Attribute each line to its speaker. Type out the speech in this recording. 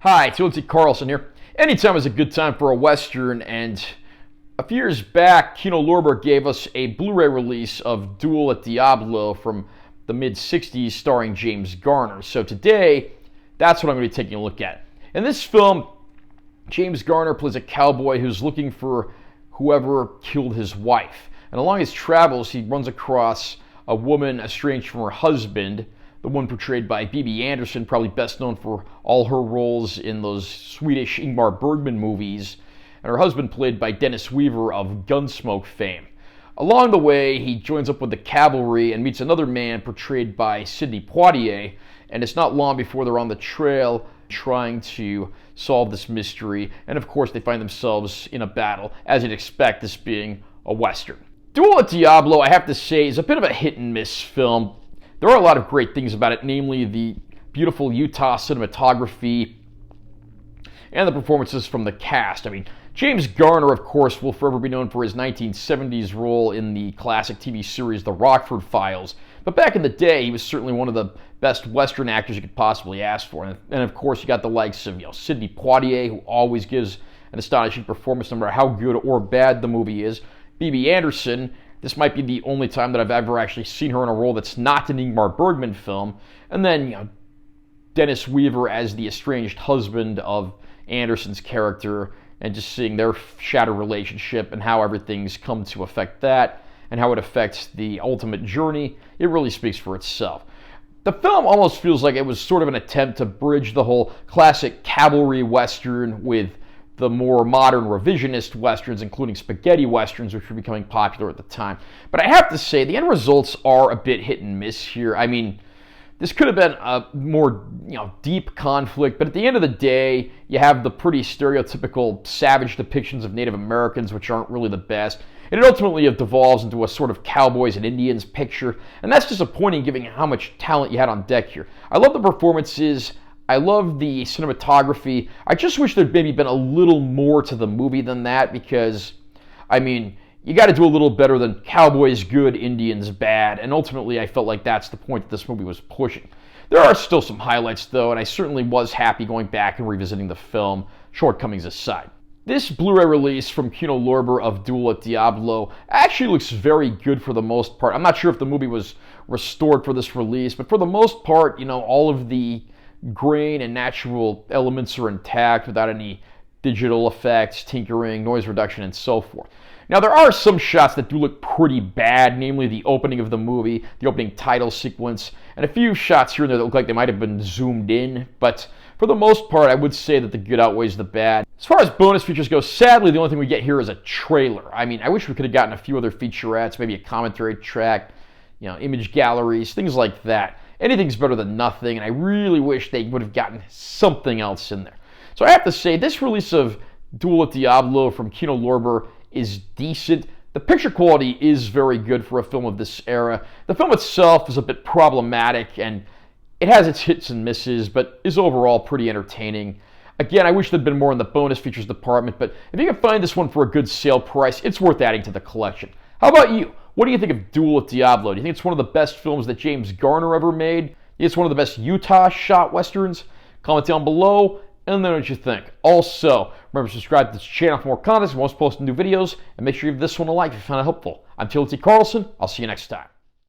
Speaker 1: Hi, it's Timothy Carlson here. Anytime is a good time for a Western, and a few years back, Kino Lorber gave us a Blu-ray release of Duel at Diablo from the mid-60s starring James Garner. So today, that's what I'm going to be taking a look at. In this film, James Garner plays a cowboy who's looking for whoever killed his wife. And along his travels, he runs across a woman estranged from her husband, the one portrayed by Bibi Andersson, probably best known for all her roles in those Swedish Ingmar Bergman movies, and her husband played by Dennis Weaver of Gunsmoke fame. Along the way, he joins up with the cavalry and meets another man portrayed by Sidney Poitier, and it's not long before they're on the trail trying to solve this mystery, and of course they find themselves in a battle, as you'd expect, this being a Western. Duel at Diablo, I have to say, is a bit of a hit and miss film. There are a lot of great things about it, namely the beautiful Utah cinematography and the performances from the cast. I mean, James Garner, of course, will forever be known for his 1970s role in the classic TV series The Rockford Files. But back in the day, he was certainly one of the best Western actors you could possibly ask for. And of course, you got the likes of Sidney Poitier, who always gives an astonishing performance no matter how good or bad the movie is. Bibi Andersson, this might be the only time that I've ever actually seen her in a role that's not an Ingmar Bergman film. And then, Dennis Weaver as the estranged husband of Andersson's character, and just seeing their shattered relationship and how everything's come to affect that and how it affects the ultimate journey. It really speaks for itself. The film almost feels like it was sort of an attempt to bridge the whole classic cavalry Western with the more modern revisionist Westerns, including spaghetti Westerns, which were becoming popular at the time. But I have to say, the end results are a bit hit and miss here. I mean, this could have been a more deep conflict, but at the end of the day, you have the pretty stereotypical savage depictions of Native Americans, which aren't really the best. And it ultimately devolves into a sort of cowboys and Indians picture, and that's disappointing given how much talent you had on deck here. I love the performances. I love the cinematography. I just wish there'd maybe been a little more to the movie than that, because, I mean, you got to do a little better than cowboys good, Indians bad, and ultimately I felt like that's the point that this movie was pushing. There are still some highlights, though, and I certainly was happy going back and revisiting the film, shortcomings aside. This Blu-ray release from Kino Lorber of Duel at Diablo actually looks very good for the most part. I'm not sure if the movie was restored for this release, but for the most part, all of the grain and natural elements are intact without any digital effects, tinkering, noise reduction, and so forth. Now, there are some shots that do look pretty bad, namely the opening of the movie, the opening title sequence, and a few shots here and there that look like they might have been zoomed in, but for the most part, I would say that the good outweighs the bad. As far as bonus features go, sadly, the only thing we get here is a trailer. I mean, I wish we could have gotten a few other featurettes, maybe a commentary track, image galleries, things like that. Anything's better than nothing, and I really wish they would have gotten something else in there. So I have to say, this release of Duel at Diablo from Kino Lorber is decent. The picture quality is very good for a film of this era. The film itself is a bit problematic, and it has its hits and misses, but is overall pretty entertaining. Again, I wish there'd been more in the bonus features department, but if you can find this one for a good sale price, it's worth adding to the collection. How about you? What do you think of Duel at Diablo? Do you think it's one of the best films that James Garner ever made? Do you think it's one of the best Utah shot Westerns? Comment down below, and let me know what you think. Also, remember to subscribe to this channel for more content. I'm always posting new videos, and make sure you give this one a like if you found it helpful. I'm Timothy Carlson. I'll see you next time.